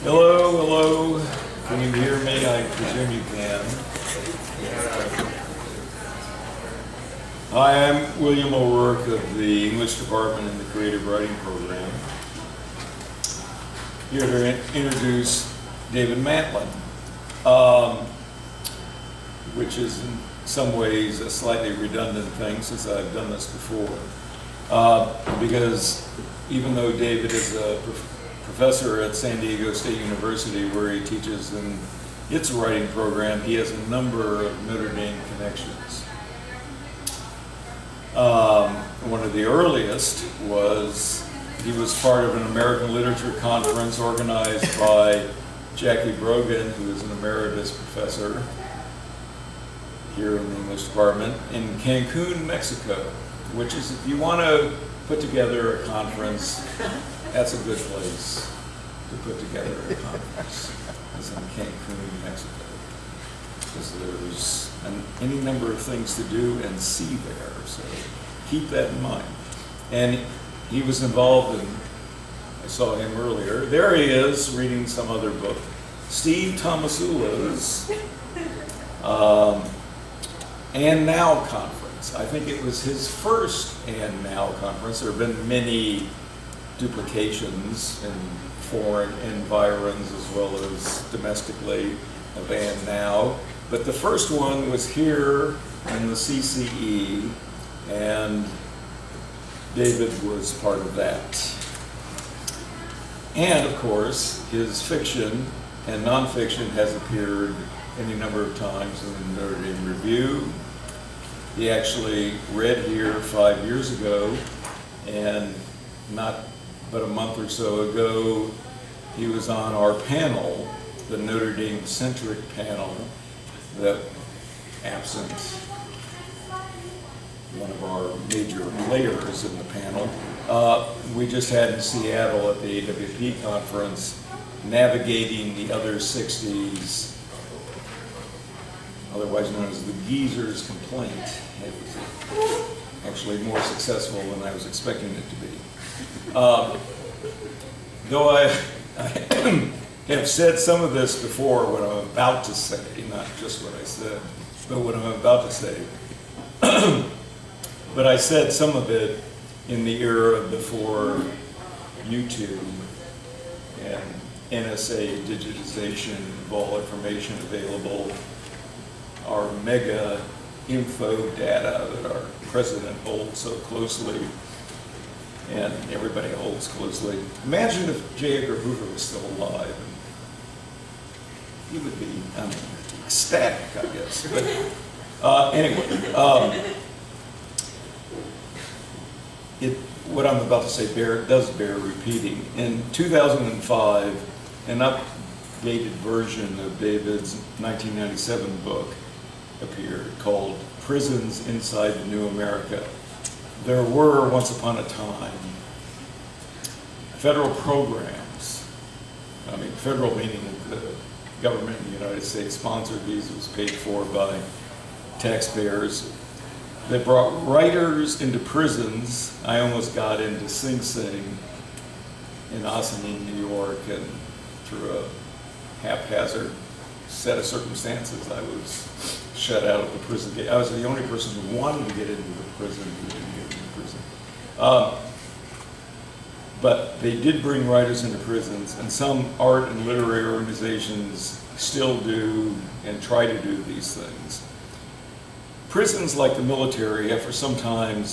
Hello, hello. Can you hear me? I presume you can. Hi, I'm William O'Rourke of the English Department in the Creative Writing Program. Here to introduce David Matlin, which is in some ways a slightly redundant thing since I've done this before. Because even though David is a professor at San Diego State University where he teaches in its writing program, he has a number of Notre Dame connections. One of the earliest was he was part of an American Literature Conference organized by Jackie Brogan, who is an emeritus professor here in the English department, in Cancun, Mexico, which is, if you want to put together a conference, that's a good place to put together a conference. It's in Cancun, Mexico, because there's any number of things to do and see there, so keep that in mind. And he was involved in, I saw him earlier, there he is reading some other book, Steve Tomasula's And Now conference. I think it was his first And Now conference. There have been many duplications in foreign environs as well as domestically of And Now. But the first one was here in the CCE, and David was part of that. And of course, his fiction and nonfiction has appeared any number of times in the Notre Dame Review. He actually read here 5 years ago, and not but a month or so ago, he was on our panel, the Notre Dame-centric panel, that, absent one of our major players in the panel, we just had in Seattle at the AWP conference, Navigating the Other 60s, otherwise known as the Geezer's Complaint. It was actually more successful than I was expecting it to be. Though I have said some of this before, what I'm about to say, not just what I said, but what I'm about to say. But I said some of it in the era before YouTube and NSA digitization of all information available, our mega info data that our president holds so closely and everybody holds closely. Imagine if J. Edgar Hoover was still alive. He would be ecstatic, I guess. But anyway, what I'm about to say does bear repeating. In 2005, an updated version of David's 1997 book appeared called Prisons Inside the New America. There were, once upon a time, federal programs. I mean, federal meaning that the government in the United States sponsored these, was paid for by taxpayers, that brought writers into prisons. I almost got into Sing Sing in Ossining, New York, and through a haphazard set of circumstances, I was shut out of the prison gate. I was the only person who wanted to get into the prison who didn't get into prison. But they did bring writers into prisons, and some art and literary organizations still do and try to do these things. Prisons, like the military, have for some time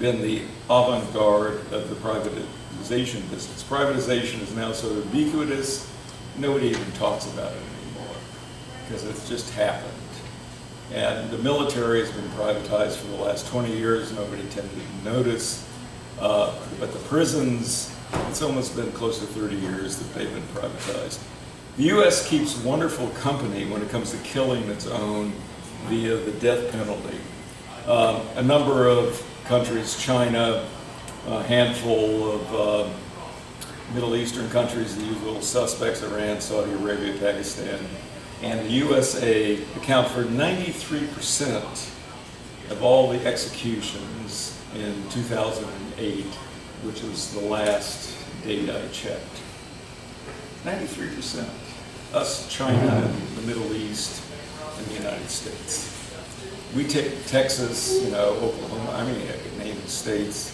been the avant-garde of the privatization business. Privatization is now so ubiquitous, nobody even talks about it anymore, because it's just happened. And the military has been privatized for the last 20 years, nobody tended to notice. But the prisons, it's almost been close to 30 years that they've been privatized. The U.S. keeps wonderful company when it comes to killing its own via the death penalty. A number of countries, China, a handful of Middle Eastern countries, the usual suspects, Iran, Saudi Arabia, Pakistan, and the USA account for 93% of all the executions in 2008 which was the last date I checked. 93%. Us, China, and the Middle East, and the United States. We take Texas, Oklahoma, I could name the states.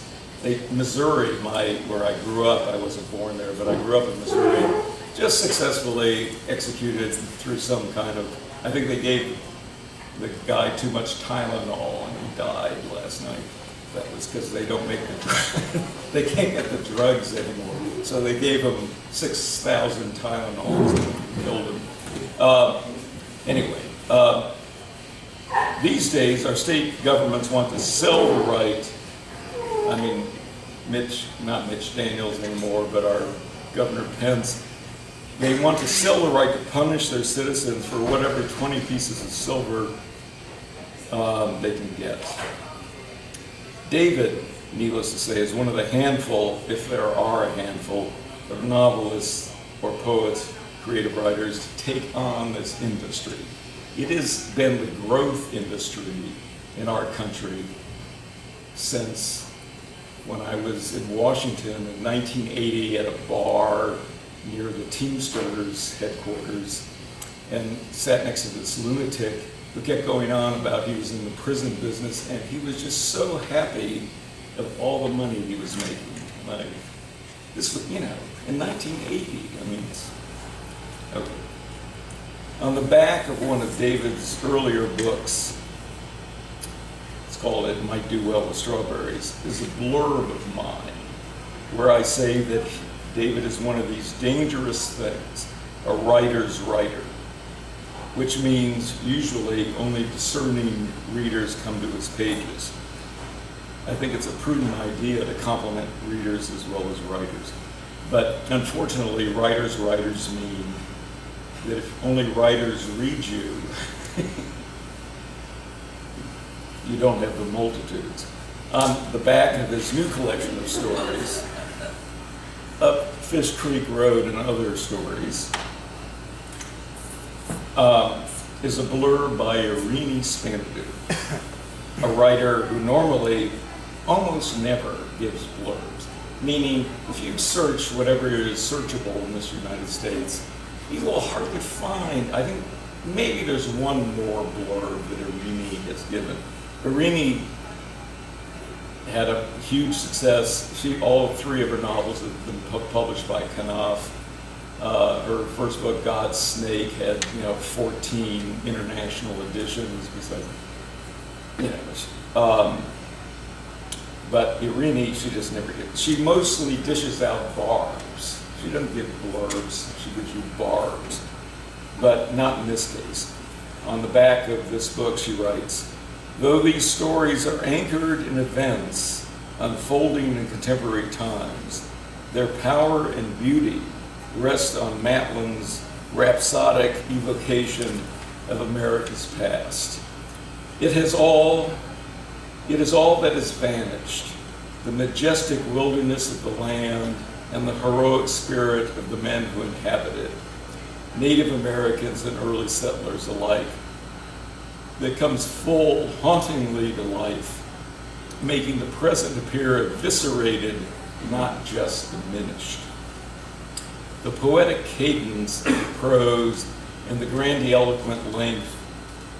Missouri, where I grew up, I wasn't born there, but I grew up in Missouri, just successfully executed through some kind of, I think they gave the guy too much Tylenol and he died last night. That was because they don't make the drugs. They can't get the drugs anymore. So they gave him 6,000 Tylenols and killed him. Anyway, these days our state governments want to sell the right. Not Mitch Daniels anymore, but our Governor Pence. They want to sell the right to punish their citizens for whatever 20 pieces of silver they can get. David, needless to say, is one of the handful, if there are a handful, of novelists or poets, creative writers to take on this industry. It has been the growth industry in our country since when I was in Washington in 1980 at a bar near the Teamsters headquarters and sat next to this lunatic who kept going on about he was in the prison business, and he was just so happy of all the money he was making. This was, in 1980. Okay. On the back of one of David's earlier books, it's called It Might Do Well with Strawberries, is a blurb of mine where I say that David is one of these dangerous things, a writer's writer, which means usually only discerning readers come to his pages. I think it's a prudent idea to compliment readers as well as writers. But unfortunately, writers mean that if only writers read you, you don't have the multitudes. On the back of his new collection of stories, Up Fish Creek Road and Other Stories, is a blurb by Irini Spanidu, a writer who normally almost never gives blurbs. Meaning, if you search whatever is searchable in this United States, you will hardly find, I think maybe there's one more blurb that Irini has given. Irini had a huge success. All three of her novels have been published by Knopf. Her first book, God's Snake, had 14 international editions. But Irini, she just never gets. She mostly dishes out barbs. She doesn't give blurbs. She gives you barbs, but not in this case. On the back of this book, she writes, "Though these stories are anchored in events unfolding in contemporary times, their power and beauty rest on Matlin's rhapsodic evocation of America's past. It is all that has vanished, the majestic wilderness of the land and the heroic spirit of the men who inhabit it, Native Americans and early settlers alike, that comes full, hauntingly to life, making the present appear eviscerated, not just diminished. The poetic cadence of the prose and the grandiloquent length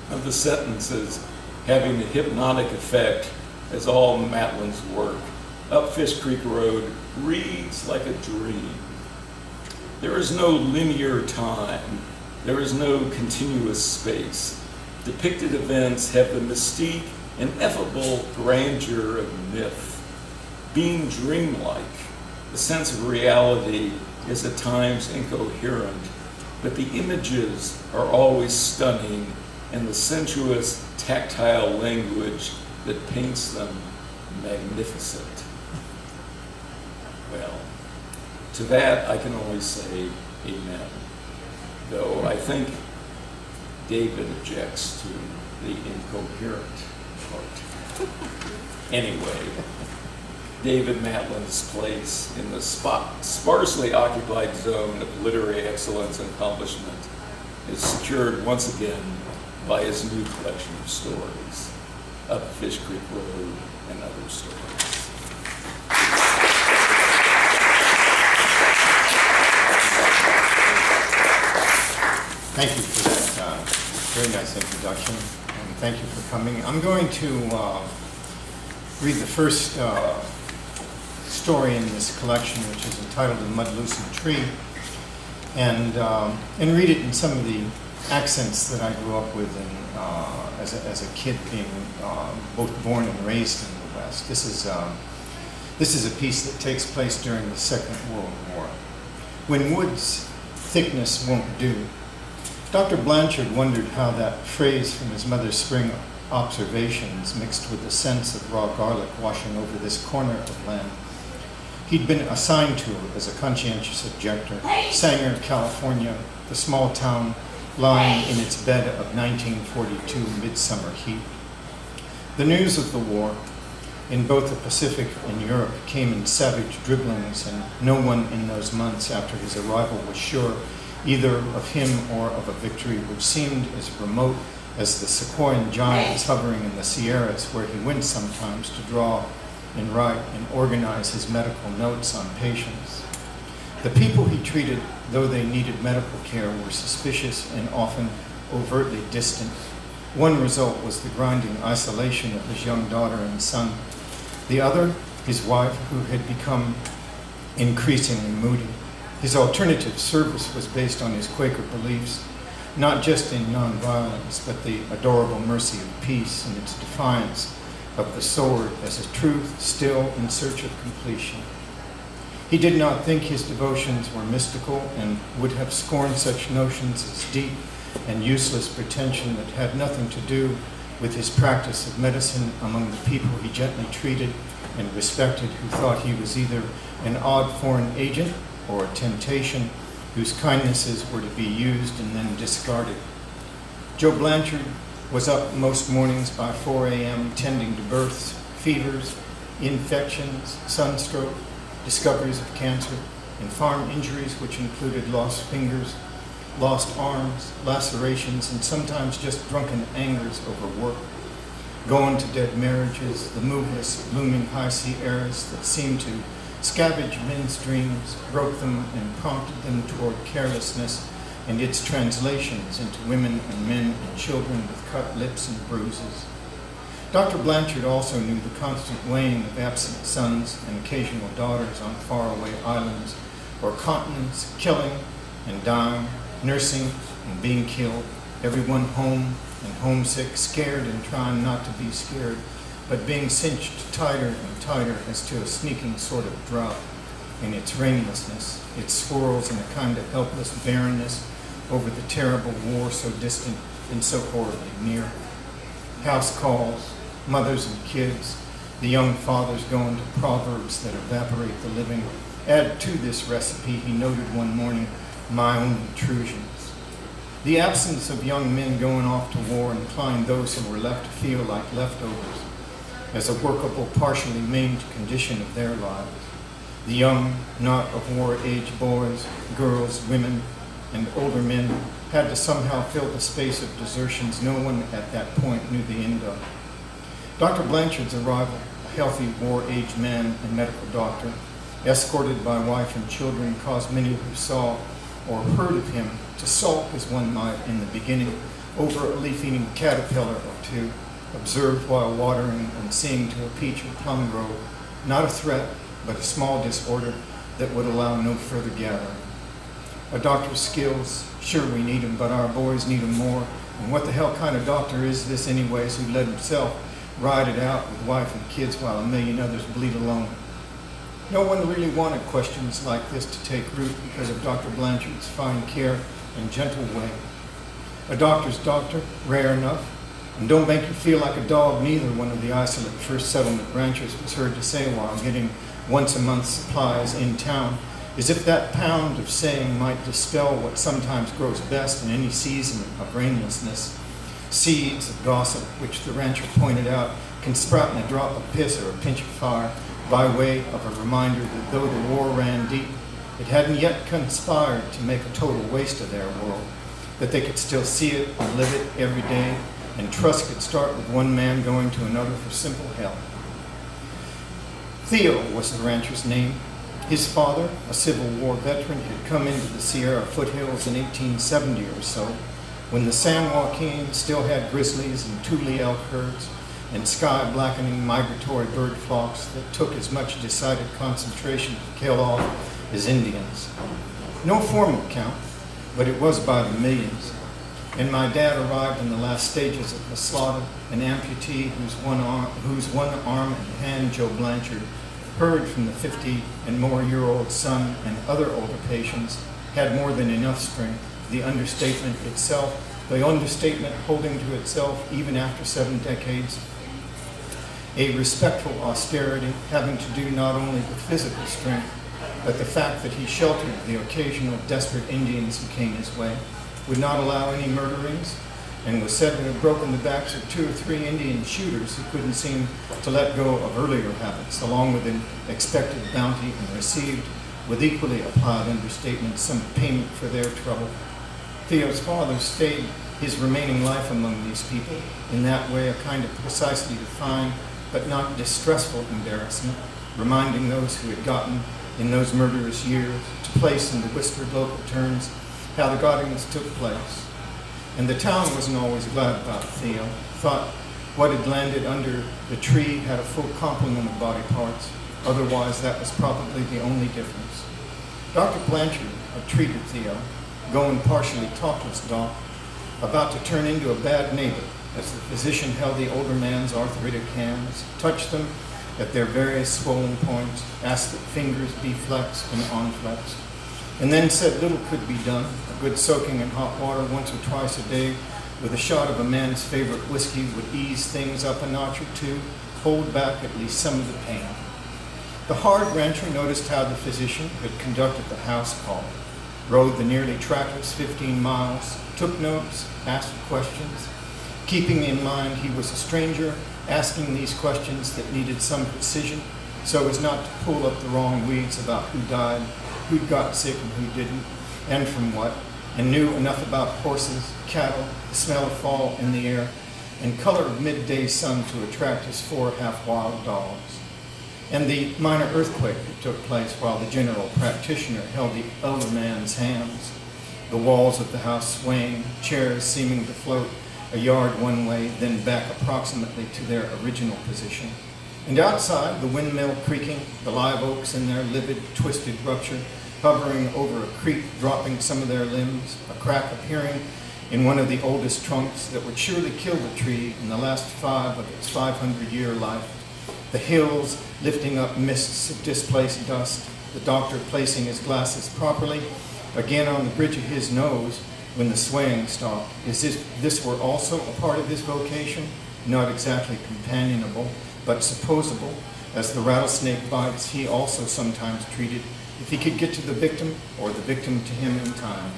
of the sentences having a hypnotic effect, as all Matlin's work, Up Fish Creek Road reads like a dream. There is no linear time. There is no continuous space. Depicted events have the mystique and ineffable grandeur of myth. Being dreamlike, the sense of reality is at times incoherent, but the images are always stunning, and the sensuous, tactile language that paints them magnificent." Well, to that I can only say amen, though I think David objects to the incoherent part. Anyway, David Matlin's place in the sparsely occupied zone of literary excellence and accomplishment is secured once again by his new collection of stories, Up Fish Creek Road and Other Stories. Thank you for that very nice introduction, and thank you for coming. I'm going to read the first story in this collection, which is entitled "The Mud-Loosened Tree," and read it in some of the accents that I grew up with as a kid, being both born and raised in the West. This is a piece that takes place during the Second World War. When wood's thickness won't do. Dr. Blanchard wondered how that phrase from his mother's spring observations mixed with the sense of raw garlic washing over this corner of land. He'd been assigned to as a conscientious objector, Sanger, California, the small town lying in its bed of 1942 midsummer heat. The news of the war, in both the Pacific and Europe, came in savage dribblings, and no one in those months after his arrival was sure either of him or of a victory which seemed as remote as the Sequoian giants hovering in the Sierras, where he went sometimes to draw and write and organize his medical notes on patients. The people he treated, though they needed medical care, were suspicious and often overtly distant. One result was the grinding isolation of his young daughter and son. The other, his wife, who had become increasingly moody. His alternative service was based on his Quaker beliefs, not just in nonviolence, but the adorable mercy of peace and its defiance of the sword as a truth still in search of completion. He did not think his devotions were mystical and would have scorned such notions as deep and useless pretension that had nothing to do with his practice of medicine among the people he gently treated and respected, who thought he was either an odd foreign agent or a temptation whose kindnesses were to be used and then discarded. Joe Blanchard was up most mornings by 4 a.m. tending to births, fevers, infections, sunstroke, discoveries of cancer, and farm injuries which included lost fingers, lost arms, lacerations, and sometimes just drunken angers over work, going to dead marriages, the moveless, looming high sea eras that seemed to scavenge men's dreams, broke them, and prompted them toward carelessness and its translations into women and men and children with cut lips and bruises. Dr. Blanchard also knew the constant weighing of absent sons and occasional daughters on faraway islands or continents, killing and dying, nursing and being killed, everyone home and homesick, scared and trying not to be scared, but being cinched tighter and tighter as to a sneaking sort of drought in its rainlessness, its swirls in a kind of helpless barrenness over the terrible war so distant and so horribly near. House calls, mothers and kids, the young fathers going to proverbs that evaporate the living. Add to this recipe, he noted one morning, my own intrusions. The absence of young men going off to war inclined those who were left to feel like leftovers, as a workable, partially maimed condition of their lives. The young, not of war-age boys, girls, women, and older men had to somehow fill the space of desertions no one at that point knew the end of. Dr. Blanchard's arrival, a healthy war-age man and medical doctor, escorted by wife and children, caused many who saw or heard of him to sulk as one might in the beginning over a leaf-eating caterpillar or two, observed while watering and seeing to a peach or plum grove, not a threat, but a small disorder that would allow no further gathering. A doctor's skills, sure we need him, but our boys need him more. And what the hell kind of doctor is this anyways, who let himself ride it out with wife and kids while a million others bleed alone? No one really wanted questions like this to take root because of Dr. Blanchard's fine care and gentle way. A doctor's doctor, rare enough, and don't make you feel like a dog neither, one of the isolate first settlement ranchers was heard to say while getting once a month supplies in town, as if that pound of saying might dispel what sometimes grows best in any season of rainlessness. Seeds of gossip, which the rancher pointed out, can sprout in a drop of piss or a pinch of fire, by way of a reminder that though the war ran deep, it hadn't yet conspired to make a total waste of their world, that they could still see it and live it every day, and trust could start with one man going to another for simple help. Theo was the rancher's name, His father, a Civil War veteran, had come into the Sierra foothills in 1870 or so, when the San Joaquin still had grizzlies and Tule elk herds and sky-blackening migratory bird flocks that took as much decided concentration to kill off as Indians. No formal count, but it was by the millions. And my dad arrived in the last stages of the slaughter, an amputee whose one arm and hand, Joe Blanchard, heard from the 50 and more year old son and other older patients, had more than enough strength. The understatement holding to itself even after 7 decades. A respectful austerity having to do not only with physical strength, but the fact that he sheltered the occasional desperate Indians who came his way, would not allow any murderings, and was said to have broken the backs of 2 or 3 Indian shooters who couldn't seem to let go of earlier habits, along with an expected bounty, and received, with equally applied understatement, some payment for their trouble. Theo's father stayed his remaining life among these people, in that way a kind of precisely defined but not distressful embarrassment, reminding those who had gotten in those murderous years to place in the whispered local terms how the gottings took place. And the town wasn't always glad about Theo, thought what had landed under the tree had a full complement of body parts, otherwise that was probably the only difference. Dr. Blanchard had treated Theo, going partially talkless doc, about to turn into a bad neighbor as the physician held the older man's arthritic hands, touched them at their various swollen points, asked that fingers be flexed and unflexed, and then said little could be done. A good soaking in hot water once or twice a day with a shot of a man's favorite whiskey would ease things up a notch or two, hold back at least some of the pain. The hard rancher noticed how the physician had conducted the house call, rode the nearly trackless 15 miles, took notes, asked questions, keeping in mind he was a stranger, asking these questions that needed some precision so as not to pull up the wrong weeds about who died, who got sick and who didn't, and from what, and knew enough about horses, cattle, the smell of fall in the air, and color of midday sun to attract his 4 half-wild dogs. And the minor earthquake that took place while the general practitioner held the elder man's hands, the walls of the house swaying, chairs seeming to float a yard one way, then back approximately to their original position. And outside, the windmill creaking, the live oaks in their livid, twisted rupture, hovering over a creek, dropping some of their limbs, a crack appearing in one of the oldest trunks that would surely kill the tree in the last 5 of its 500-year life, the hills lifting up mists of displaced dust, the doctor placing his glasses properly, again on the bridge of his nose, when the swaying stopped, as if this were also a part of his vocation, not exactly companionable, but supposable, as the rattlesnake bites he also sometimes treated, if he could get to the victim, or the victim to him in time.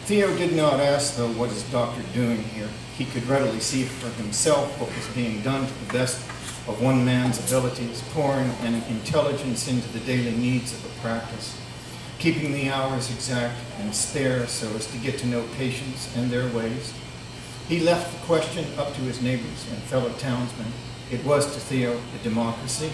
Theo did not ask, though, what is doctor doing here? He could readily see for himself what was being done to the best of one man's abilities, pouring an intelligence into the daily needs of a practice, keeping the hours exact and spare so as to get to know patients and their ways. He left the question up to his neighbors and fellow townsmen. It was to Theo a democracy,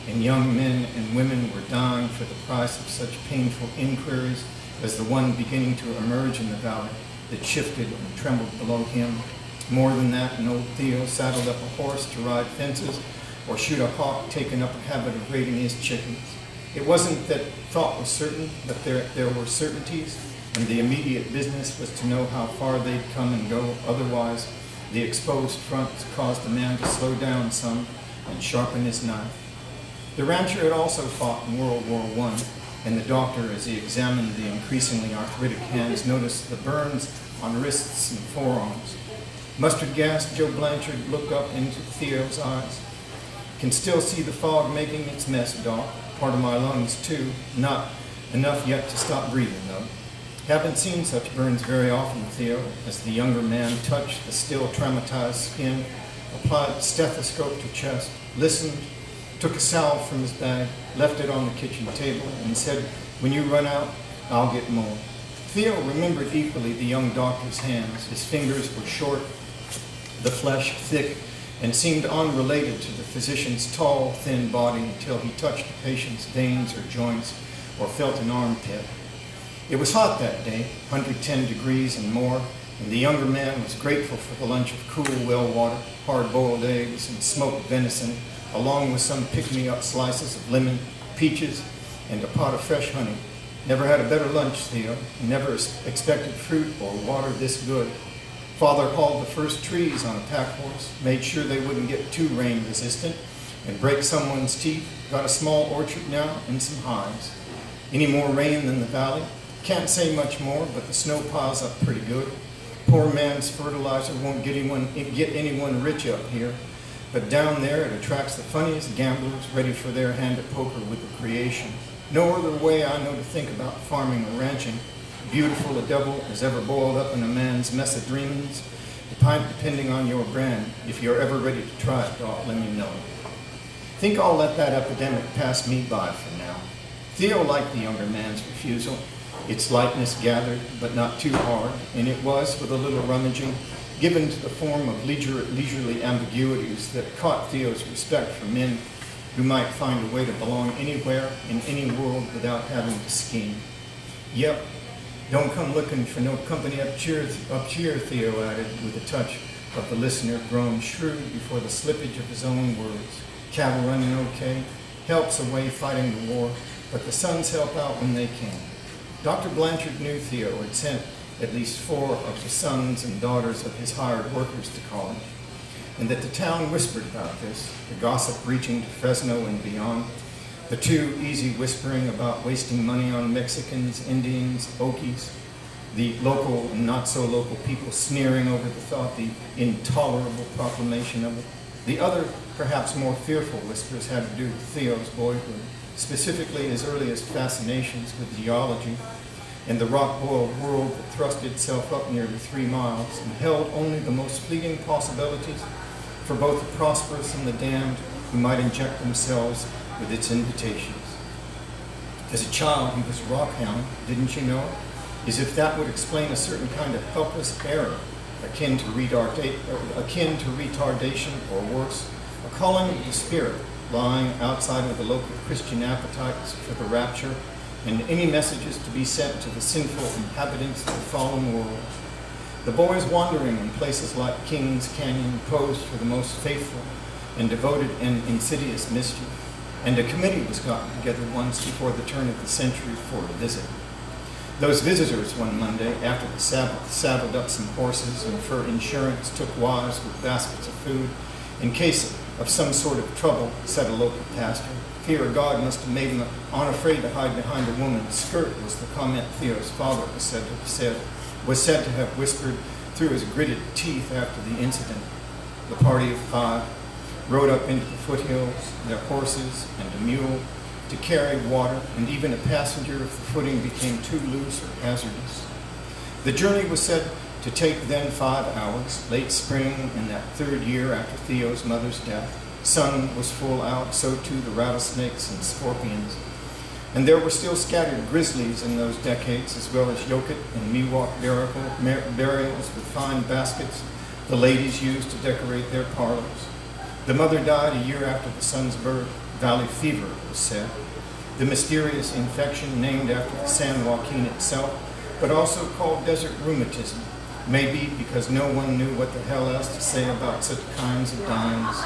and young men and women were dying for the price of such painful inquiries as the one beginning to emerge in the valley that shifted and trembled below him. More than that, an old Theo saddled up a horse to ride fences or shoot a hawk taken up a habit of raiding his chickens. It wasn't that thought was certain, but there were certainties, and the immediate business was to know how far they'd come and go. Otherwise, the exposed fronts caused the man to slow down some and sharpen his knife. The rancher had also fought in World War I, and the doctor, as he examined the increasingly arthritic hands, noticed the burns on wrists and forearms. Mustard gas, Joe Blanchard looked up into Theo's eyes. Can still see the fog making its mess, Doc. Part of my lungs, too. Not enough yet to stop breathing, though. Haven't seen such burns very often, Theo, as the younger man touched the still traumatized skin, applied the stethoscope to chest, listened, took a salve from his bag, left it on the kitchen table, and said, "When you run out, I'll get more." Theo remembered equally the young doctor's hands. His fingers were short, the flesh thick and seemed unrelated to the physician's tall, thin body until he touched the patient's veins or joints or felt an armpit. It was hot that day, 110 degrees and more, and the younger man was grateful for the lunch of cool well water, hard-boiled eggs, and smoked venison, along with some pick-me-up slices of lemon, peaches, and a pot of fresh honey. Never had a better lunch, Theo. Never expected fruit or water this good. Father hauled the first trees on a pack horse, made sure they wouldn't get too rain resistant and break someone's teeth. Got a small orchard now and some hives. Any more rain than the valley? Can't say much more, but the snow piles up pretty good. Poor man's fertilizer won't get anyone rich up here, but down there it attracts the funniest gamblers ready for their hand at poker with the creation. No other way I know to think about farming or ranching. Beautiful a devil is ever boiled up in a man's mess of dreamings, depending on your brand. If you're ever ready to try it, Doc, let me know. Think I'll let that epidemic pass me by for now. Theo liked the younger man's refusal. Its lightness gathered, but not too hard, and it was, with a little rummaging, given to the form of leisurely ambiguities that caught Theo's respect for men who might find a way to belong anywhere in any world without having to scheme. Yep, don't come looking for no company up cheer, Theo added, with a touch of the listener grown shrewd before the slippage of his own words. Cattle running okay, helps away fighting the war, but the sons help out when they can. Dr. Blanchard knew Theo had sent at least 4 of the sons and daughters of his hired workers to college, and that the town whispered about this, the gossip reaching to Fresno and beyond, the too easy whispering about wasting money on Mexicans, Indians, Okies, the local and not so local people sneering over the thought, the intolerable proclamation of it. The other, perhaps more fearful whispers had to do with Theo's boyhood, specifically his earliest fascinations with geology and the rock-boiled world that thrust itself up nearly 3 miles and held only the most fleeting possibilities for both the prosperous and the damned who might inject themselves with its invitations. As a child, he was rockhound, didn't you know? As if that would explain a certain kind of helpless error, akin to retardation or worse, a calling of the spirit lying outside of the local Christian appetites for the rapture and any messages to be sent to the sinful inhabitants of the fallen world. The boys wandering in places like Kings Canyon posed for the most faithful and devoted and insidious mischief, and a committee was gotten together once before the turn of the century for a visit. Those visitors one Monday after the Sabbath saddled up some horses and for insurance took wives with baskets of food in case of some sort of trouble, said a local pastor. Fear of God must have made him unafraid to hide behind a woman's skirt, was the comment Theo's father was said to have whispered through his gritted teeth after the incident. The party of 5 rode up into the foothills, their horses and a mule, to carry water, and even a passenger if the footing became too loose or hazardous. The journey was said to take then 5 hours, late spring in that 3rd year after Theo's mother's death. Sun was full out, so too the rattlesnakes and scorpions. And there were still scattered grizzlies in those decades, as well as Yokut and Miwok burials with fine baskets the ladies used to decorate their parlors. The mother died a year after the son's birth. Valley fever, it was said. The mysterious infection named after the San Joaquin itself, but also called desert rheumatism, maybe because no one knew what the hell else to say about such kinds of dyings.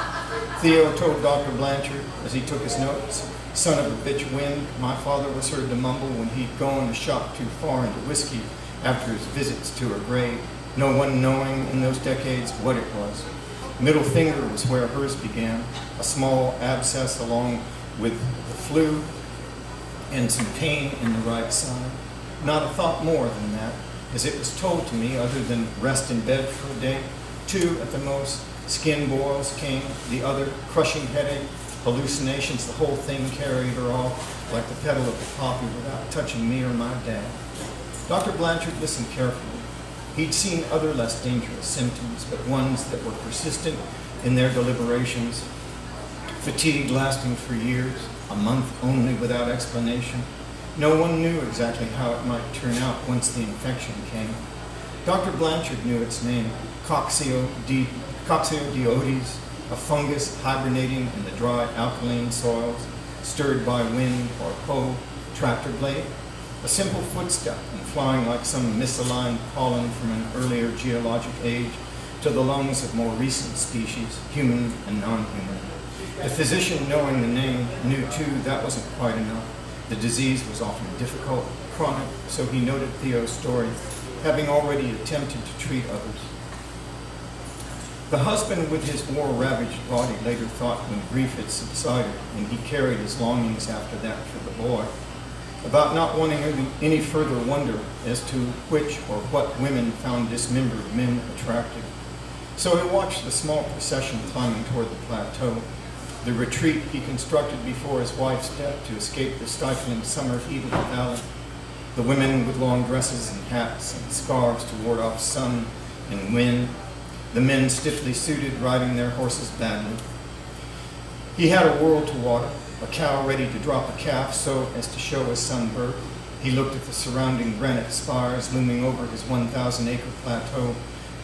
Theo told Dr. Blanchard, as he took his notes, son of a bitch wind, my father was heard to mumble when he'd gone a shot too far into whiskey after his visits to her grave, no one knowing in those decades what it was. Middle finger was where hers began, a small abscess along with the flu and some pain in the right side. Not a thought more than that, as it was told to me, other than rest in bed for a day. 2 at the most. Skin boils came, the other, crushing headache, hallucinations, the whole thing carried her off like the petal of the poppy without touching me or my dad. Dr. Blanchard listened carefully. He'd seen other less dangerous symptoms, but ones that were persistent in their deliberations. Fatigue lasting for years, a month only without explanation. No one knew exactly how it might turn out once the infection came. Dr. Blanchard knew its name, coccidioides, a fungus hibernating in the dry alkaline soils, stirred by wind or hoe, tractor blade, a simple footstep and flying like some misaligned pollen from an earlier geologic age to the lungs of more recent species, human and non-human. The physician, knowing the name, knew too that wasn't quite enough. The disease was often difficult, chronic, so he noted Theo's story, having already attempted to treat others. The husband with his war-ravaged body later thought when grief had subsided and he carried his longings after that for the boy, about not wanting any further wonder as to which or what women found dismembered men attractive. So he watched the small procession climbing toward the plateau, the retreat he constructed before his wife's death to escape the stifling summer heat of the valley, the women with long dresses and hats and scarves to ward off sun and wind, the men stiffly suited riding their horses badly. He had a world to water, a cow ready to drop a calf so as to show his son birth. He looked at the surrounding granite spires looming over his 1,000-acre plateau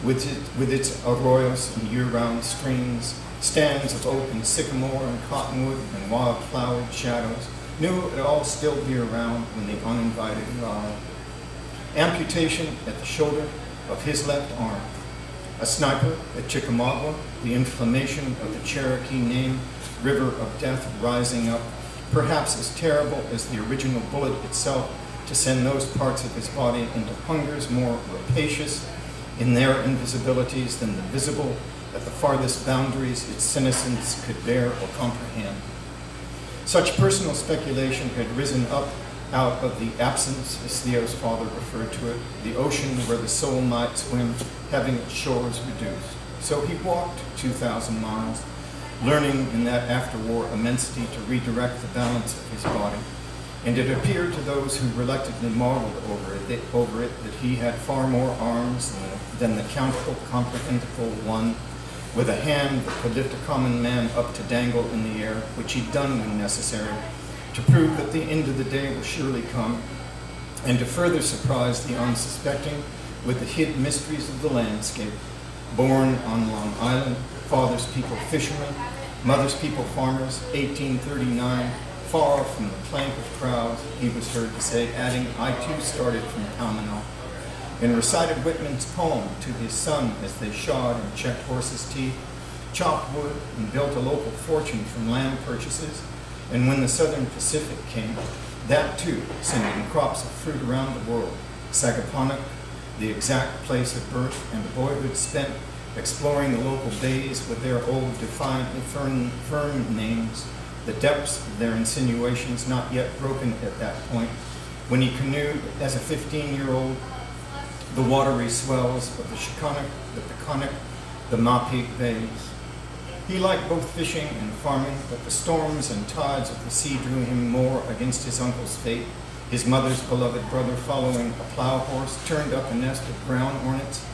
with its arroyos and year-round streams, stands of oak and sycamore and cottonwood and wild-flowered shadows, knew it would all still be around when the uninvited arrived. Amputation at the shoulder of his left arm. A sniper at Chickamauga, the inflammation of the Cherokee name, river of death rising up, perhaps as terrible as the original bullet itself, to send those parts of his body into hungers more rapacious in their invisibilities than the visible at the farthest boundaries its senescence could bear or comprehend. Such personal speculation had risen up out of the absence, as Theo's father referred to it, the ocean where the soul might swim, having its shores reduced. So he walked 2,000 miles, learning in that after-war immensity to redirect the balance of his body. And it appeared to those who reluctantly marveled over it that he had far more arms than the countable, comprehensible one, with a hand that could lift a common man up to dangle in the air, which he'd done when necessary, to prove that the end of the day will surely come, and to further surprise the unsuspecting with the hidden mysteries of the landscape. Born on Long Island, father's people fishermen, mother's people farmers, 1839, far from the clank of crowds, he was heard to say, adding, I too started from Palmanel, and recited Whitman's poem to his son as they shod and checked horses' teeth, chopped wood, and built a local fortune from land purchases. And when the Southern Pacific came, that too, sending crops of fruit around the world. Sagaponack, the exact place of birth and boyhood spent exploring the local bays with their old defiantly firm names, the depths of their insinuations not yet broken at that point, when he canoed as a 15-year-old the watery swells of the Chiconack, the Peconic, the Mapic bays. He liked both fishing and farming, but the storms and tides of the sea drew him more against his uncle's fate. His mother's beloved brother, following a plow horse, turned up a nest of ground hornets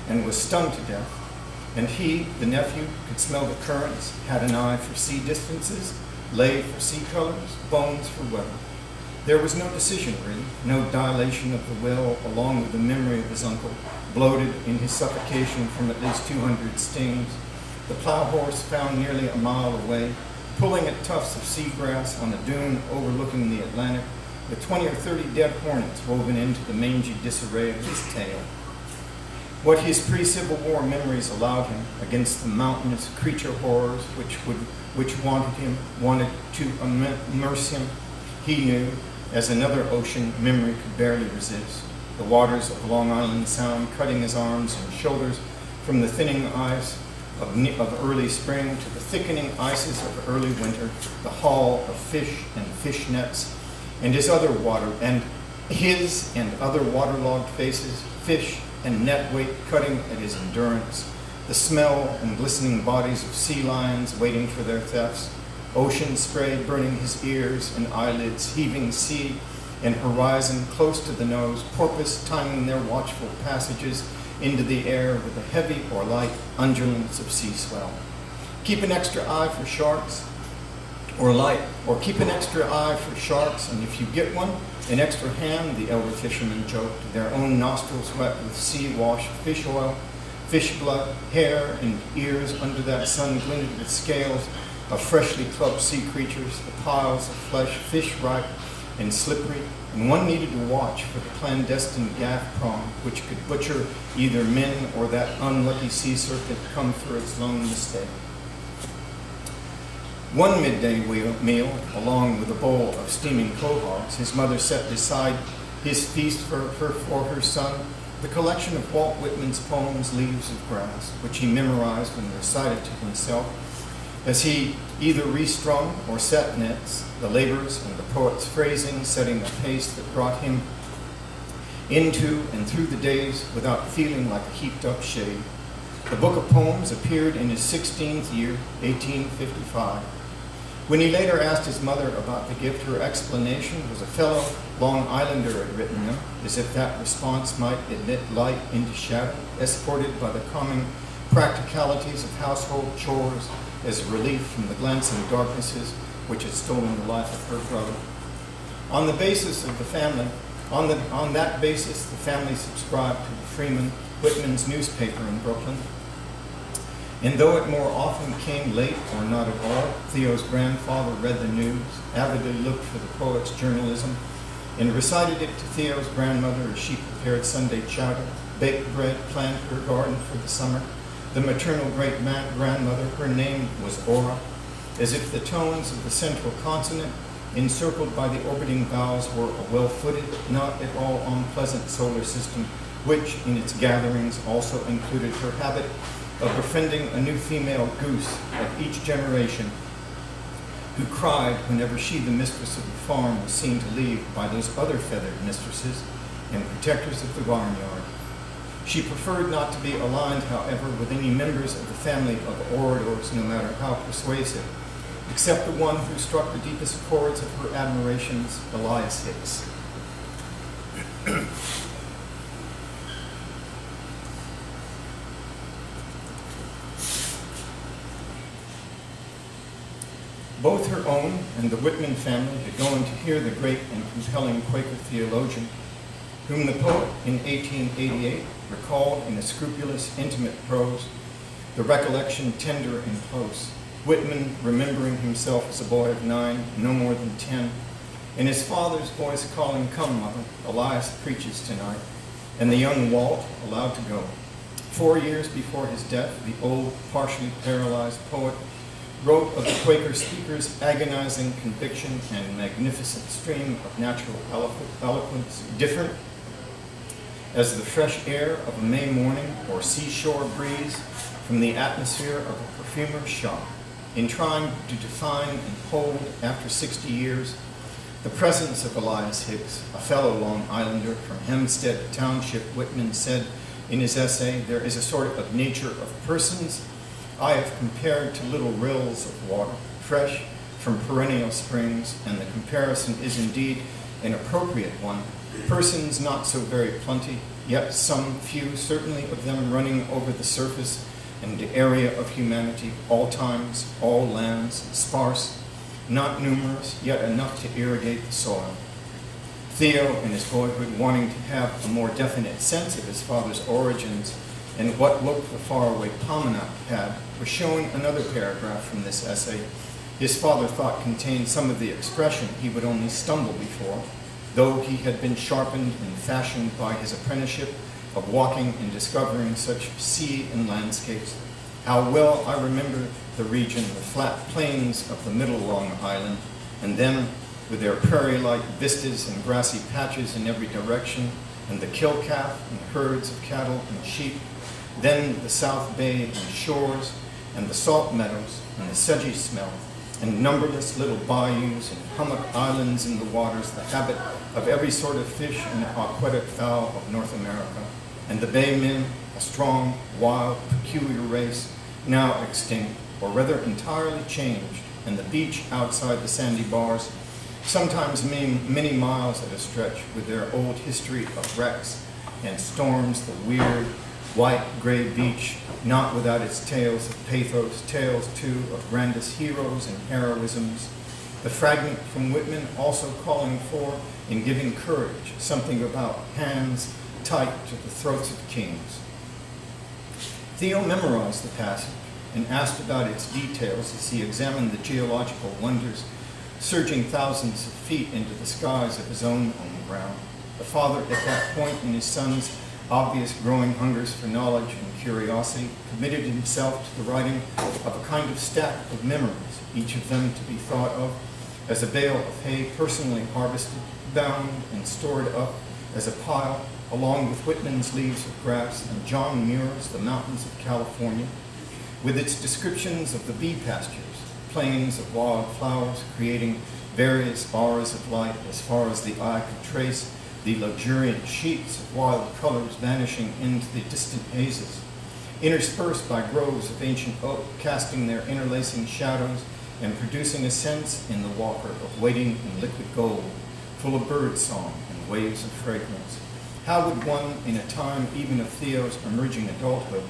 and was stung to death. And he, the nephew, could smell the currents, had an eye for sea distances, lay for sea colors, bones for weather. There was no decision, really, no dilation of the will, along with the memory of his uncle, bloated in his suffocation from at least 200 stings. The plow horse found nearly a mile away, pulling at tufts of seagrass on a dune overlooking the Atlantic, with 20 or 30 dead hornets woven into the mangy disarray of his tail. What his pre-Civil War memories allowed him against the mountainous creature horrors which wanted to immerse him, he knew, as another ocean memory could barely resist. The waters of Long Island Sound cutting his arms and shoulders from the thinning ice of early spring to the thickening ices of early winter, the haul of fish and fish nets, and his and other waterlogged faces, fish and net weight cutting at his endurance, the smell and glistening bodies of sea lions waiting for their thefts, ocean spray burning his ears and eyelids, heaving sea and horizon close to the nose, porpoise timing their watchful passages into the air with a heavy or light undulance of sea swell. Keep an extra eye for sharks, or keep an extra eye for sharks, and if you get one, an extra hand, the elder fishermen joked, their own nostrils wet with sea-washed fish oil, Fish blood, hair, and ears under that sun glinted with scales of freshly clubbed sea creatures, the piles of flesh, fish ripe and slippery, and one needed to watch for the clandestine gaff prawn, which could butcher either men or that unlucky sea serpent come for its lone mistake. One midday meal, along with a bowl of steaming cohogs, his mother set beside his feast for her son the collection of Walt Whitman's poems, Leaves of Grass, which he memorized and recited to himself as he either restrung or set nets, the labors and the poet's phrasing setting a pace that brought him into and through the days without feeling like a heaped-up shade. The book of poems appeared in his 16th year, 1855. When he later asked his mother about the gift, her explanation was a fellow Long Islander had written them, as if that response might admit light into shadow, escorted by the common practicalities of household chores as a relief from the glancing darknesses which had stolen the life of her brother. On that basis, the family subscribed to the Freeman Whitman's newspaper in Brooklyn. And though it more often came late or not at all, Theo's grandfather read the news, avidly looked for the poet's journalism, and recited it to Theo's grandmother as she prepared Sunday chowder, baked bread, planned her garden for the summer. The maternal great-grandmother, her name was Ora, as if the tones of the central consonant, encircled by the orbiting vowels, were a well-footed, not at all unpleasant solar system, which, in its gatherings, also included her habit of befriending a new female goose of each generation, who cried whenever she, the mistress of the farm, was seen to leave by those other feathered mistresses and protectors of the barnyard. She preferred not to be aligned, however, with any members of the family of orators, no matter how persuasive, except the one who struck the deepest chords of her admirations, Elias Hicks. Both her own and the Whitman family had gone to hear the great and compelling Quaker theologian, whom the poet in 1888 recalled in a scrupulous, intimate prose, the recollection tender and close, Whitman remembering himself as a boy of 9, no more than 10, and his father's voice calling, "Come, mother, Elias preaches tonight," and the young Walt allowed to go. 4 years before his death, the old, partially paralyzed poet wrote of the Quaker speaker's agonizing conviction and magnificent stream of natural eloquence, different as the fresh air of a May morning or seashore breeze from the atmosphere of a perfumer's shop. In trying to define and hold, after 60 years, the presence of Elias Hicks, a fellow Long Islander from Hempstead Township, Whitman said in his essay, "There is a sort of nature of persons I have compared to little rills of water, fresh from perennial springs, and the comparison is indeed an appropriate one. Persons not so very plenty, yet some few, certainly of them running over the surface and area of humanity, all times, all lands, sparse, not numerous, yet enough to irrigate the soil." Theo, in his boyhood, wanting to have a more definite sense of his father's origins and what look the faraway Pomenac had, was showing another paragraph from this essay his father thought contained some of the expression he would only stumble before, though he had been sharpened and fashioned by his apprenticeship of walking and discovering such sea and landscapes. How well I remember the region, the flat plains of the middle Long Island, and then with their prairie-like vistas and grassy patches in every direction, and the kill-calf and herds of cattle and sheep, then the South Bay and shores, and the salt meadows, and the sedgy smell, and numberless little bayous and hummock islands in the waters, the habit of every sort of fish and aquatic fowl of North America, and the bay men, a strong, wild, peculiar race, now extinct, or rather entirely changed, and the beach outside the sandy bars, sometimes many miles at a stretch, with their old history of wrecks and storms, the weird, white, gray beach, not without its tales of pathos, tales, too, of grandest heroes and heroisms. The fragment from Whitman also calling for, in giving courage, something about hands tight to the throats of kings. Theo memorized the passage and asked about its details as he examined the geological wonders surging thousands of feet into the skies of his own home ground. The father, at that point in his son's obvious growing hungers for knowledge and curiosity, committed himself to the writing of a kind of stack of memories, each of them to be thought of as a bale of hay personally harvested, bound, and stored up as a pile, along with Whitman's Leaves of Grass and John Muir's The Mountains of California, with its descriptions of the bee pastures, plains of wild flowers, creating various bars of light as far as the eye could trace, the luxuriant sheets of wild colors vanishing into the distant hazes, interspersed by groves of ancient oak, casting their interlacing shadows and producing a sense in the walker of waiting in liquid gold, full of bird song and waves of fragrance. How would one, in a time even of Theo's emerging adulthood,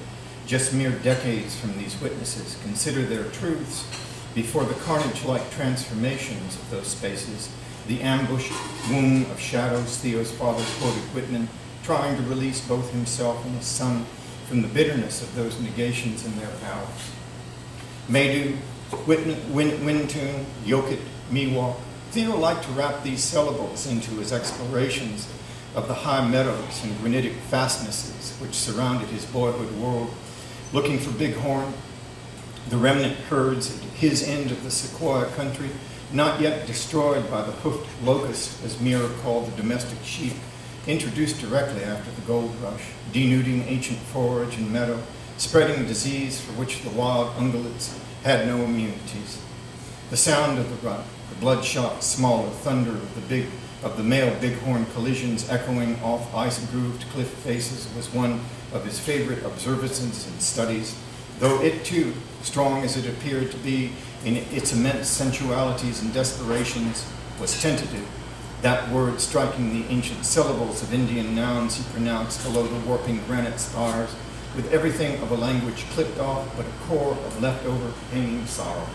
just mere decades from these witnesses, consider their truths before the carnage-like transformations of those spaces, the ambushed womb of shadows? Theo's father quoted Whitman, trying to release both himself and his son from the bitterness of those negations in their powers. Maydew, Wintune, Yokit, Miwok. Theo liked to wrap these syllables into his explorations of the high meadows and granitic fastnesses which surrounded his boyhood world, looking for bighorn, the remnant herds at his end of the Sequoia country, not yet destroyed by the hoofed locust, as Muir called the domestic sheep, introduced directly after the gold rush, denuding ancient forage and meadow, spreading disease for which the wild ungulates had no immunities. The sound of the rut, the bloodshot, smaller thunder of the male bighorn collisions echoing off ice-grooved cliff faces was one of his favorite observances and studies, though it too, strong as it appeared to be in its immense sensualities and desperations, was tentative, that word striking the ancient syllables of Indian nouns he pronounced below the warping granite spires, with everything of a language clipped off but a core of leftover hanging sorrows.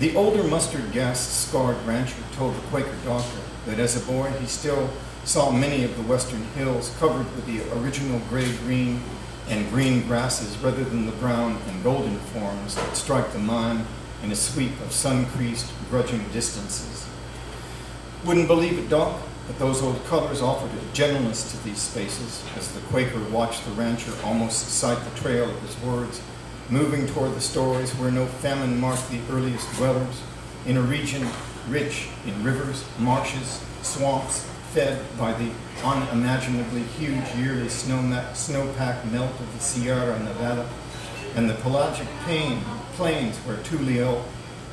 The older mustard-gassed scarred rancher told the Quaker doctor that as a boy he still saw many of the western hills covered with the original gray-green and green grasses rather than the brown and golden forms that strike the mind in a sweep of sun-creased, grudging distances. Wouldn't believe it, Doc, but those old colors offered a gentleness to these spaces as the Quaker watched the rancher almost sight the trail of his words, moving toward the stories where no famine marked the earliest dwellers, in a region rich in rivers, marshes, swamps, fed by the unimaginably huge yearly snowpack melt of the Sierra Nevada, and the pelagic plains where tule elk,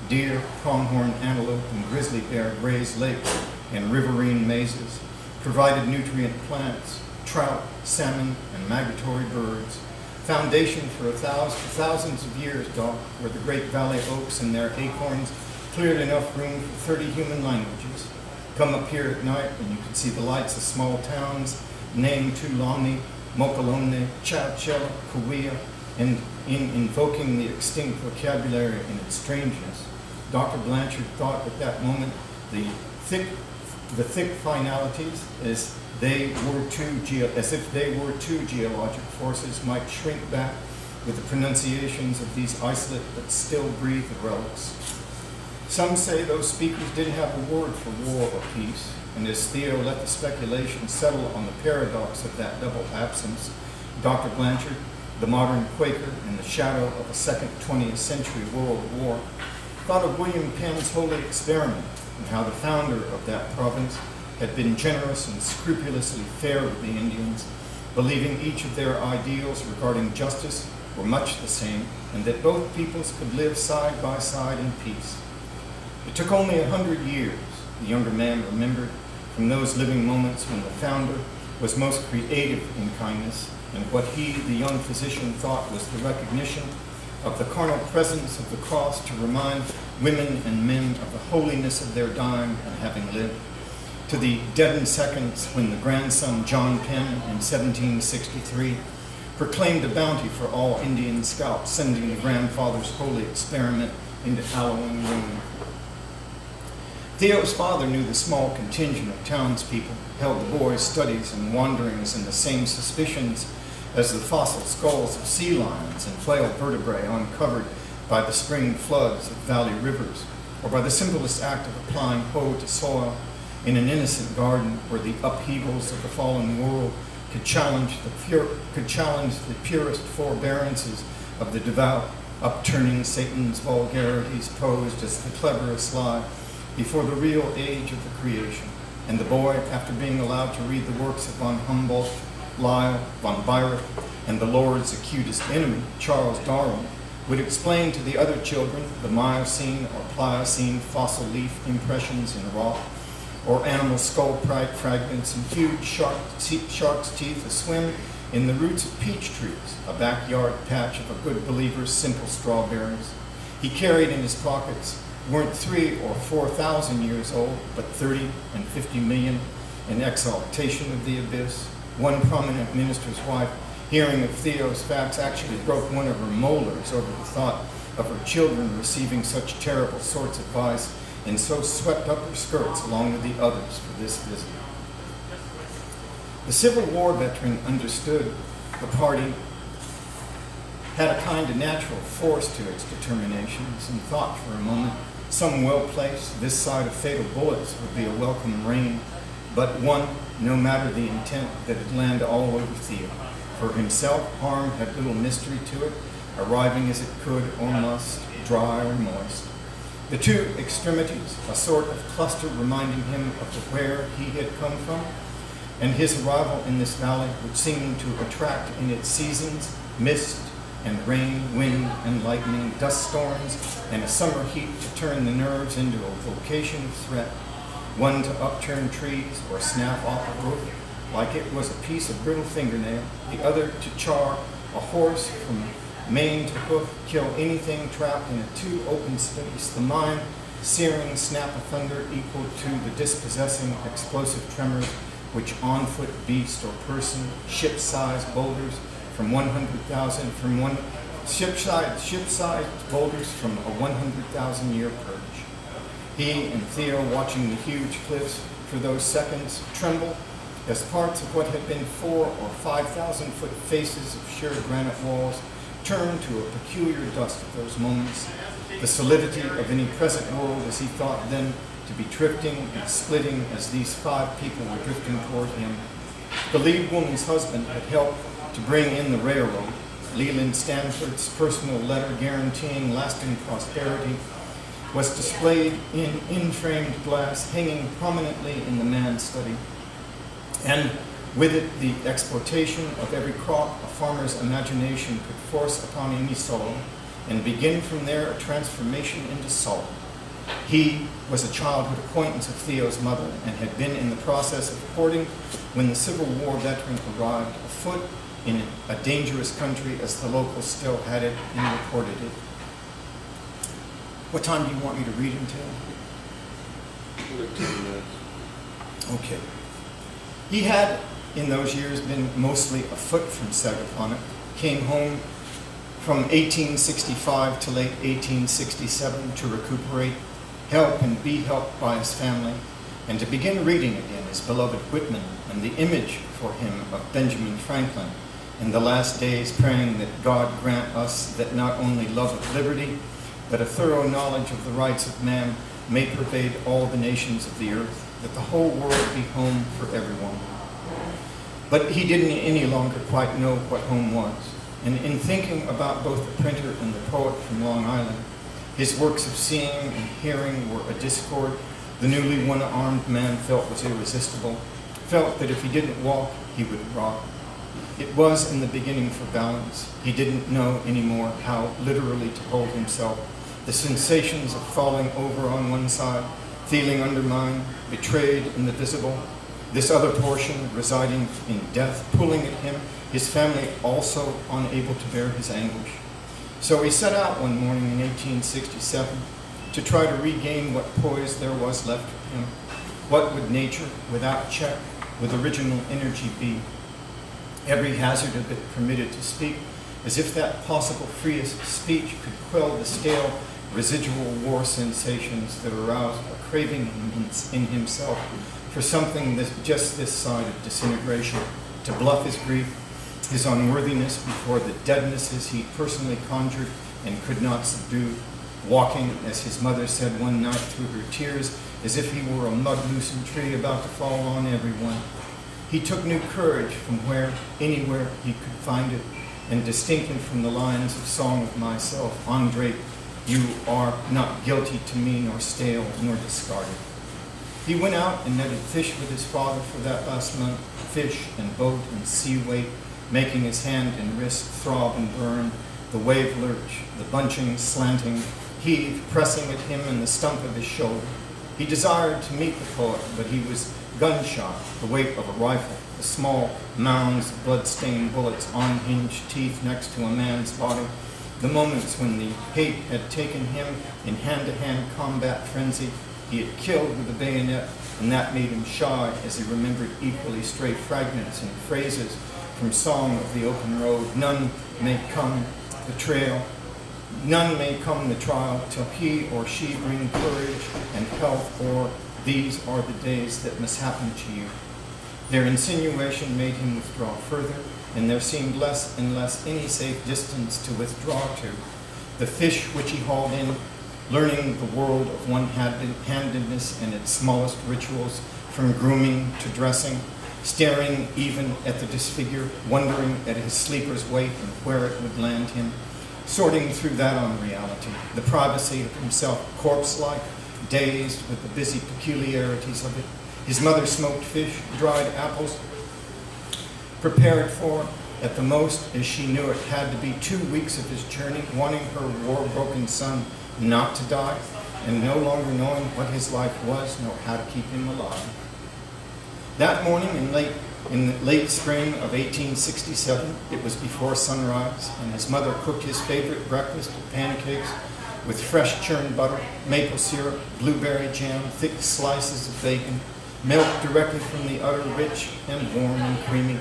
deer, pronghorn antelope, and grizzly bear grazed lakes and riverine mazes, provided nutrient plants, trout, salmon, and migratory birds, foundation for thousands of years, Doc, where the great valley oaks and their acorns cleared enough room for 30 human languages. Come up here at night and you can see the lights of small towns named Tulani, Mokolone, Chowchilla, Kauai, and in invoking the extinct vocabulary in its strangeness, Dr. Blanchard thought at that moment the thick finalities as if they were two geologic forces might shrink back with the pronunciations of these isolate but still breathe relics. Some say those speakers didn't have a word for war or peace, and as Theo let the speculation settle on the paradox of that double absence, Dr. Blanchard, the modern Quaker in the shadow of a second 20th century world war, thought of William Penn's holy experiment and how the founder of that province had been generous and scrupulously fair with the Indians, believing each of their ideals regarding justice were much the same, and that both peoples could live side by side in peace. It took only 100 years, the younger man remembered, from those living moments when the founder was most creative in kindness, and what he, the young physician, thought was the recognition of the carnal presence of the cross to remind women and men of the holiness of their dying and having lived, to the deadened seconds when the grandson John Penn in 1763 proclaimed a bounty for all Indian scalps, sending the grandfather's holy experiment into hallowing ruin. Theo's father knew the small contingent of townspeople held the boy's studies and wanderings in the same suspicions as the fossil skulls of sea lions and flail vertebrae uncovered by the spring floods of valley rivers, or by the simplest act of applying hoe to soil in an innocent garden where the upheavals of the fallen world could challenge the purest forbearances of the devout, upturning Satan's vulgarities posed as the cleverest lie before the real age of the creation. And the boy, after being allowed to read the works of von Humboldt, Lyell, von Bayreuth, and the Lord's acutest enemy, Charles Darwin, would explain to the other children the Miocene or Pliocene fossil leaf impressions in rock, or animal skull fragments and huge shark's teeth aswim in the roots of peach trees, a backyard patch of a good believer's simple strawberries. He carried in his pockets weren't 3,000 or 4,000 years old, but 30 and 50 million in exaltation of the abyss. One prominent minister's wife, hearing of Theo's facts, actually broke one of her molars over the thought of her children receiving such terrible sorts of advice, and so swept up her skirts along with the others for this visit. The Civil War veteran understood the party had a kind of natural force to its determinations, and thought for a moment some well-placed, this side of fatal bullets would be a welcome rain, but one, no matter the intent, that would land all over Theo. For himself, harm had little mystery to it, arriving as it could or must, dry or moist. The two extremities, a sort of cluster reminding him of where he had come from, and his arrival in this valley would seem to attract in its seasons mist and rain, wind and lightning, dust storms, and a summer heat to turn the nerves into a vocation of threat, one to upturn trees or snap off a roof like it was a piece of brittle fingernail, the other to char a horse from mane to hoof, kill anything trapped in a too open space, the mind searing snap of thunder equal to the dispossessing explosive tremors which on-foot beast or person, ship-sized boulders from 100,000 from one ship-sized boulders from a 100,000-year purge. He and Theo, watching the huge cliffs for those seconds, tremble as parts of what had been 4,000 or 5,000 foot faces of sheer granite walls turn to a peculiar dust at those moments, the solidity of any present world as he thought then to be drifting and splitting as these 5 people were drifting toward him. The lead woman's husband had helped to bring in the railroad. Leland Stanford's personal letter guaranteeing lasting prosperity was displayed in framed glass, hanging prominently in the man's study. And with it, the exploitation of every crop a farmer's imagination could force upon any soil, and begin from there a transformation into salt. He was a childhood acquaintance of Theo's mother, and had been in the process of courting when the Civil War veteran arrived afoot in a dangerous country as the locals still had it and reported it. What time do you want me to read until? 15 minutes. Okay. He had, in those years, been mostly afoot from Sagaponack, came home from 1865 to late 1867 to recuperate, help and be helped by his family, and to begin reading again his beloved Whitman and the image for him of Benjamin Franklin, in the last days praying that God grant us that not only love of liberty, but a thorough knowledge of the rights of man may pervade all the nations of the earth, that the whole world be home for everyone. But he didn't any longer quite know what home was. And in thinking about both the printer and the poet from Long Island, his works of seeing and hearing were a discord the newly one-armed man felt was irresistible, felt that if he didn't walk, he would rot. It was in the beginning for balance. He didn't know anymore how literally to hold himself. The sensations of falling over on one side, feeling undermined, betrayed in the visible, this other portion residing in death, pulling at him, his family also unable to bear his anguish. So he set out one morning in 1867 to try to regain what poise there was left of him. What would nature, without check, with original energy be? Every hazard of it permitted to speak, as if that possible freest speech could quell the stale, residual war sensations that aroused a craving in himself for something just this side of disintegration, to bluff his grief his unworthiness before the deadnesses he personally conjured and could not subdue, walking, as his mother said one night through her tears, as if he were a mud-loosened tree about to fall on everyone. He took new courage from anywhere he could find it, and distinctly from the lines of Song of Myself, Andre, you are not guilty to me, nor stale, nor discarded. He went out and netted fish with his father for that last month, fish and boat and sea weight, making his hand and wrist throb and burn, the wave lurch, the bunching, slanting, heave pressing at him in the stump of his shoulder. He desired to meet the poet, but he was gunshot, the weight of a rifle, the small mounds of blood-stained bullets, unhinged teeth next to a man's body, the moments when the hate had taken him in hand-to-hand combat frenzy. He had killed with a bayonet, and that made him shy as he remembered equally stray fragments and phrases from Song of the Open Road. None may come the trail, none may come the trial, till he or she bring courage and health, or these are the days that must happen to you. Their insinuation made him withdraw further, and there seemed less and less any safe distance to withdraw to. The fish which he hauled in, learning the world of one-handedness and its smallest rituals, from grooming to dressing, staring even at the disfigured, wondering at his sleeper's weight and where it would land him, sorting through that unreality, the privacy of himself, corpse-like, dazed with the busy peculiarities of it. His mother smoked fish, dried apples, prepared for, at the most, as she knew it had to be 2 weeks of his journey, wanting her war-broken son not to die, and no longer knowing what his life was nor how to keep him alive. That morning in the late spring of 1867, it was before sunrise, and his mother cooked his favorite breakfast of pancakes with fresh churned butter, maple syrup, blueberry jam, thick slices of bacon, milk directly from the udder, rich and warm and creamy,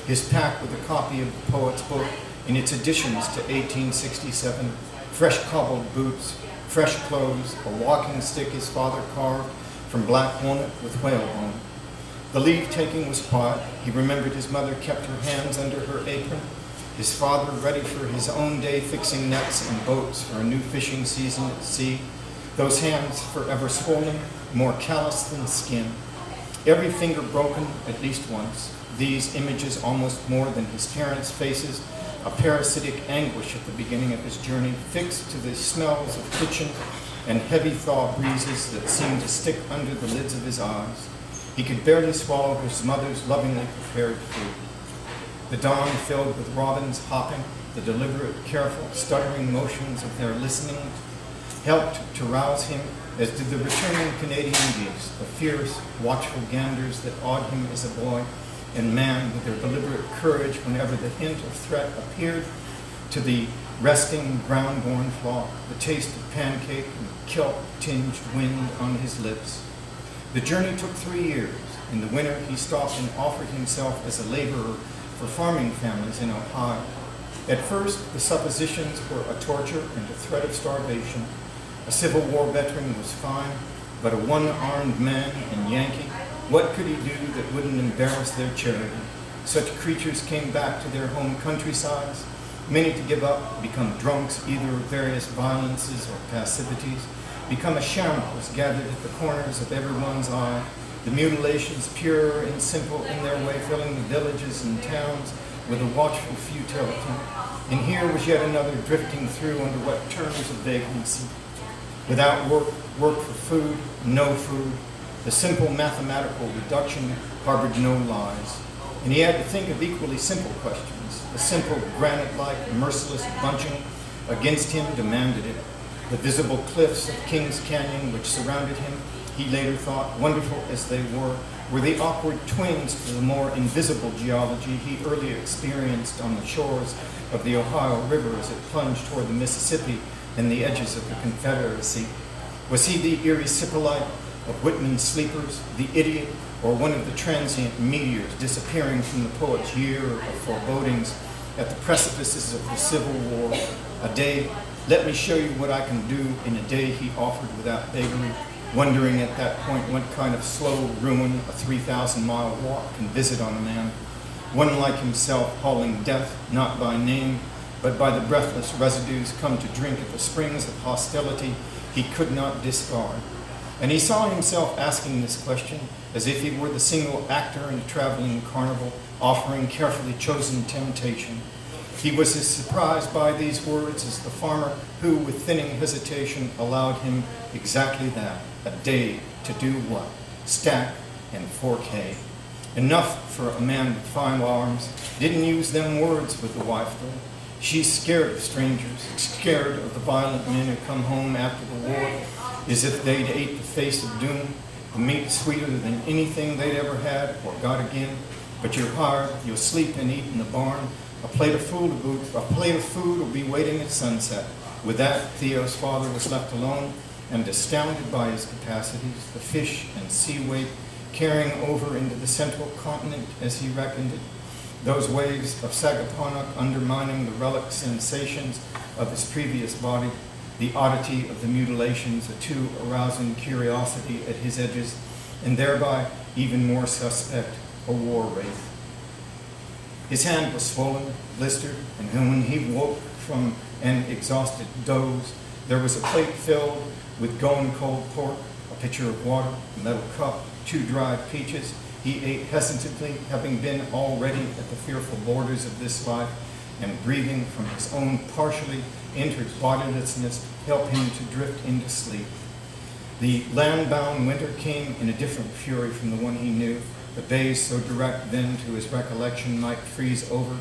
his pack with a copy of the poet's book and its additions to 1867, fresh cobbled boots, fresh clothes, a walking stick his father carved from black walnut with whalebone. The leave-taking was quiet. He remembered his mother kept her hands under her apron, his father ready for his own day fixing nets and boats for a new fishing season at sea, those hands forever swollen, more callous than skin, every finger broken at least once, these images almost more than his parents' faces, a parasitic anguish at the beginning of his journey, fixed to the smells of kitchen and heavy thaw breezes that seemed to stick under the lids of his eyes. He could barely swallow his mother's lovingly prepared food. The dawn filled with robins hopping, the deliberate, careful, stuttering motions of their listening helped to rouse him, as did the returning Canadian geese, the fierce, watchful ganders that awed him as a boy, and man with their deliberate courage whenever the hint of threat appeared, to the resting, ground-born flock, the taste of pancake and kelp-tinged wind on his lips. The journey took 3 years. In the winter, he stopped and offered himself as a laborer for farming families in Ohio. At first, the suppositions were a torture and a threat of starvation. A Civil War veteran was fine, but a one-armed man and Yankee, what could he do that wouldn't embarrass their charity? Such creatures came back to their home countrysides, many to give up, become drunks, either of various violences or passivities, become a shambles gathered at the corners of everyone's eye, the mutilations pure and simple in their way, filling the villages and towns with a watchful futility. And here was yet another drifting through under what terms of vagrancy. Without work, work for food, no food. The simple mathematical reduction harbored no lies. And he had to think of equally simple questions. The simple, granite-like, merciless bunching against him demanded it. The visible cliffs of Kings Canyon which surrounded him, he later thought, wonderful as they were the awkward twins to the more invisible geology he earlier experienced on the shores of the Ohio River as it plunged toward the Mississippi and the edges of the Confederacy. Was he the eerie Sippolite of Whitman's Sleepers, the idiot, or one of the transient meteors disappearing from the poet's year of forebodings at the precipices of the Civil War? A day, let me show you what I can do in a day, he offered without beggary, wondering at that point what kind of slow ruin a 3,000-mile walk can visit on a man. one like himself hauling death, not by name, but by the breathless residues come to drink at the springs of hostility he could not discard. And he saw himself asking this question as if he were the single actor in a traveling carnival, offering carefully chosen temptation. He was as surprised by these words as the farmer who, with thinning hesitation, allowed him exactly that, a day to do what? Stack and fork hay. Enough for a man with 5 arms. Didn't use them words with the wife, though. She's scared of strangers, scared of the violent men who come home after the war, as if they'd ate the face of doom, the meat sweeter than anything they'd ever had or got again. But you're hired, you'll sleep and eat in the barn. A plate of food will be waiting at sunset. With that, Theo's father was left alone and astounded by his capacities, the fish and sea weight carrying over into the central continent as he reckoned it. Those waves of Sagaponack undermining the relic sensations of his previous body, the oddity of the mutilations, a too arousing curiosity at his edges, and thereby even more suspect, a war wraith. His hand was swollen, blistered, and when he woke from an exhausted doze, there was a plate filled with going cold pork, a pitcher of water, a metal cup, 2 dried peaches. He ate hesitantly, having been already at the fearful borders of this life, and breathing from his own partially entered bodilessness helped him to drift into sleep. The land-bound winter came in a different fury from the one he knew. The bays so direct then to his recollection might freeze over,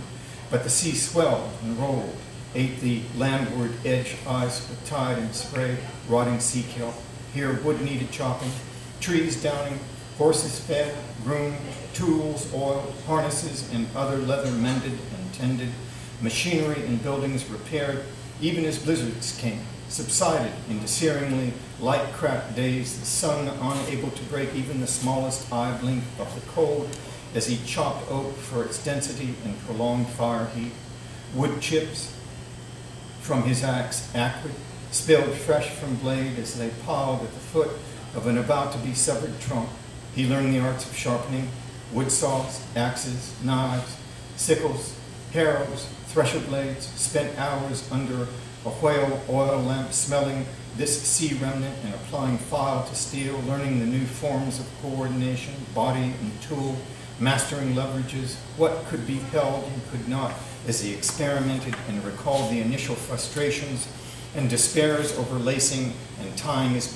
but the sea swelled and rolled, ate the landward edge ice with tide and spray, rotting sea kelp. Here wood needed chopping, trees downing, horses fed, groomed, tools oiled, harnesses and other leather mended and tended, machinery and buildings repaired, even as blizzards came, subsided into searingly light cracked days, the sun unable to break even the smallest eye blink of the cold as he chopped oak for its density and prolonged fire heat. Wood chips from his axe, acrid, spilled fresh from blade as they piled at the foot of an about to be severed trunk. He learned the arts of sharpening, wood saws, axes, knives, sickles, harrows, thresher blades, spent hours under a whale oil lamp smelling this sea remnant and applying file to steel, learning the new forms of coordination, body and tool, mastering leverages, what could be held and could not, as he experimented and recalled the initial frustrations and despairs over lacing and tying his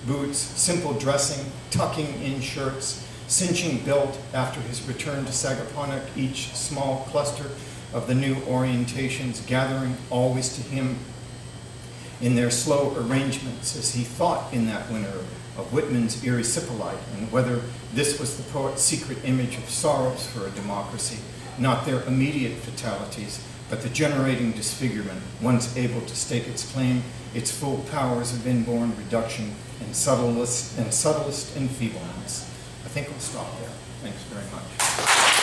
boots, simple dressing, tucking in shirts, cinching belt after his return to Sagaponack, each small cluster of the new orientations gathering always to him in their slow arrangements as he thought in that winter of Whitman's erysipelas and whether this was the poet's secret image of sorrows for a democracy, not their immediate fatalities, but the generating disfigurement, once able to stake its claim, its full powers of inborn reduction and subtlest enfeeblements. I think we'll stop there. Thanks very much.